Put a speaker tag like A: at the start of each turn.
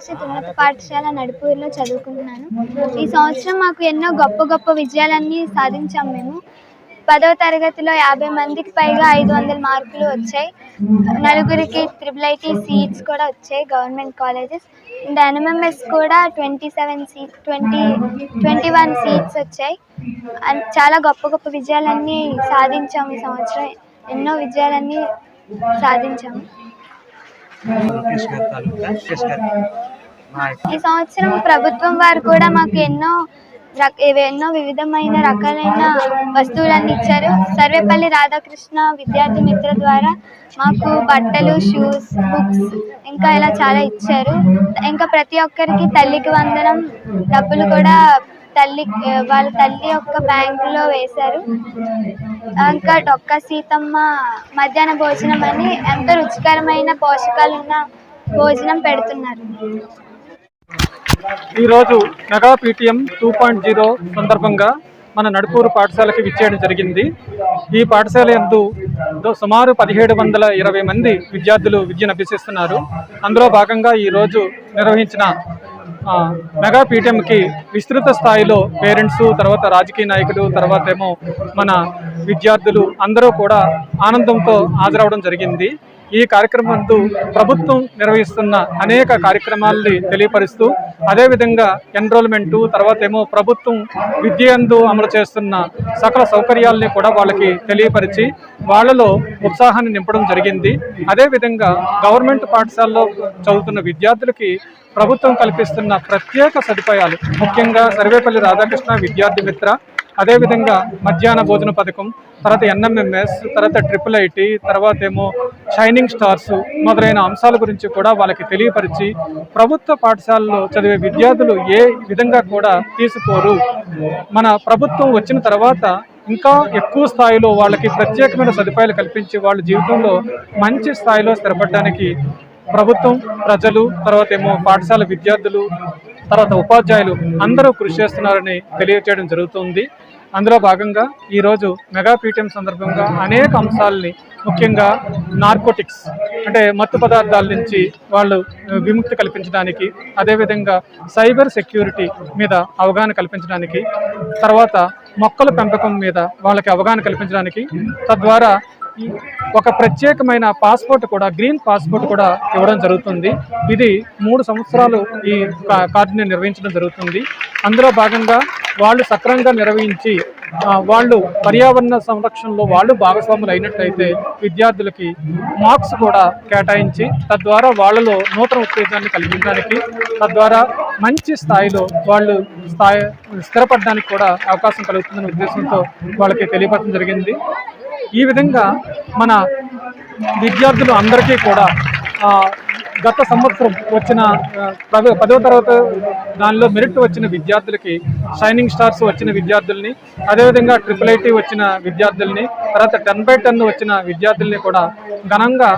A: పరిషత్ ఉన్నత పాఠశాల నడుపూరులో చదువుకుంటున్నాను. ఈ సంవత్సరం మాకు ఎన్నో గొప్ప విజయాలన్నీ సాధించాం. మేము 10వ తరగతిలో 50 మందికి పైగా 500 మార్కులు వచ్చాయి. నలుగురికి IIIT సీట్స్ కూడా వచ్చాయి గవర్నమెంట్ కాలేజెస్. అండ్ NMMS కూడా 21 సీట్స్ వచ్చాయి. అండ్ చాలా గొప్ప విజయాలన్నీ సాధించాము. ఈ సంవత్సరం ఎన్నో విజయాలన్నీ సాధించాము. ఈ సంవత్సరం ప్రభుత్వం వారు కూడా మాకు ఎన్నో వివిధమైన రకాలైన వస్తువులన్నీ ఇచ్చారు. సర్వేపల్లి రాధాకృష్ణ విద్యార్థి మిత్ర ద్వారా మాకు బట్టలు, షూస్, బుక్స్ ఇంకా ఇలా చాలా ఇచ్చారు. ఇంకా ప్రతి ఒక్కరికి తల్లికి వందనం డబ్బులు కూడా వాళ్ళ తల్లి యొక్క బ్యాంకులో వేశారు. ఇంకా డొక్క సీతమ్మ మధ్యాహ్న భోజనం అని ఎంతో రుచికరమైన పోషకాలున్న భోజనం పెడుతున్నారు.
B: ఈరోజు మెగా PTM 2.0 సందర్భంగా మన నడుపూరు పాఠశాలకి విచ్చేయడం జరిగింది. ఈ పాఠశాల యందు సుమారు 1720 మంది విద్యార్థులు విద్యను అభ్యసిస్తున్నారు. అందులో భాగంగా ఈరోజు నిర్వహించిన మెగా PTMకి విస్తృత స్థాయిలో పేరెంట్స్, తర్వాత రాజకీయ నాయకులు, తర్వాత ఏమో మన విద్యార్థులు అందరూ కూడా ఆనందంతో హాజరవడం జరిగింది. ఈ కార్యక్రమంలో ప్రభుత్వం నిర్వహిస్తున్న అనేక కార్యక్రమాలని తెలియపరుస్తూ, అదేవిధంగా ఎన్రోల్మెంటు, తర్వాత ఏమో ప్రభుత్వం విద్యందు అమలు చేస్తున్న సకల సౌకర్యాలని కూడా వాళ్ళకి తెలియపరిచి వాళ్ళలో ఉత్సాహాన్ని నింపడం జరిగింది. అదేవిధంగా గవర్నమెంట్ పాఠశాలలో చదువుతున్న విద్యార్థులకి ప్రభుత్వం కల్పిస్తున్న ప్రత్యేక సదుపాయాలు, ముఖ్యంగా సర్వేపల్లి రాధాకృష్ణ విద్యార్థి మిత్ర, అదేవిధంగా మధ్యాహ్న భోజన పథకం, తర్వాత NMMS, తర్వాత IIIT, తర్వాత ఏమో షైనింగ్ స్టార్స్ మొదలైన అంశాల గురించి కూడా వాళ్ళకి తెలియపరిచి ప్రభుత్వ పాఠశాలలో చదివే విద్యార్థులు ఏ విధంగా కూడా తీసుకోరు, మన ప్రభుత్వం వచ్చిన తర్వాత ఇంకా ఎక్కువ స్థాయిలో వాళ్ళకి ప్రత్యేకమైన సదుపాయాలు కల్పించి వాళ్ళ జీవితంలో మంచి స్థాయిలో స్థిరపడడానికి ప్రభుత్వం, ప్రజలు, తర్వాత ఏమో పాఠశాల విద్యార్థులు, తర్వాత ఉపాధ్యాయులు అందరూ కృషి చేస్తున్నారని తెలియజేయడం జరుగుతుంది. అందులో భాగంగా ఈరోజు మెగా PTM సందర్భంగా అనేక అంశాలని, ముఖ్యంగా నార్కోటిక్స్ అంటే మత్తు పదార్థాల నుంచి వాళ్ళు విముక్తి కల్పించడానికి, అదేవిధంగా సైబర్ సెక్యూరిటీ మీద అవగాహన కల్పించడానికి, తర్వాత మొక్కల పెంపకం మీద వాళ్ళకి అవగాహన కల్పించడానికి, తద్వారా ఒక ప్రత్యేకమైన పాస్పోర్ట్ కూడా, గ్రీన్ పాస్పోర్ట్ కూడా ఇవ్వడం జరుగుతుంది. ఇది 3 సంవత్సరాలు ఈ కార్డుని నిర్వహించడం జరుగుతుంది. అందులో భాగంగా వాళ్ళు సక్రమంగా నిర్వహించి వాళ్ళు పర్యావరణ సంరక్షణలో వాళ్ళు భాగస్వాములు అయినట్లయితే విద్యార్థులకి మార్క్స్ కూడా కేటాయించి తద్వారా వాళ్ళలో నూతన ఉత్తేజాన్ని కలిగించడానికి, తద్వారా మంచి స్థాయిలో వాళ్ళు స్థిరపడడానికి కూడా అవకాశం కలుగుతుందనే ఉద్దేశంతో వాళ్ళకి తెలియపరచడం జరిగింది. ఈ విధంగా మన విద్యార్థులు అందరికీ కూడా గత సంవత్సరం వచ్చిన 10వ తరగతి దానిలో మెరిట్ వచ్చిన విద్యార్థులకి, షైనింగ్ స్టార్స్ వచ్చిన విద్యార్థుల్ని, అదేవిధంగా IIIT వచ్చిన విద్యార్థుల్ని, తర్వాత 10/10 వచ్చిన విద్యార్థుల్ని కూడా ఘనంగా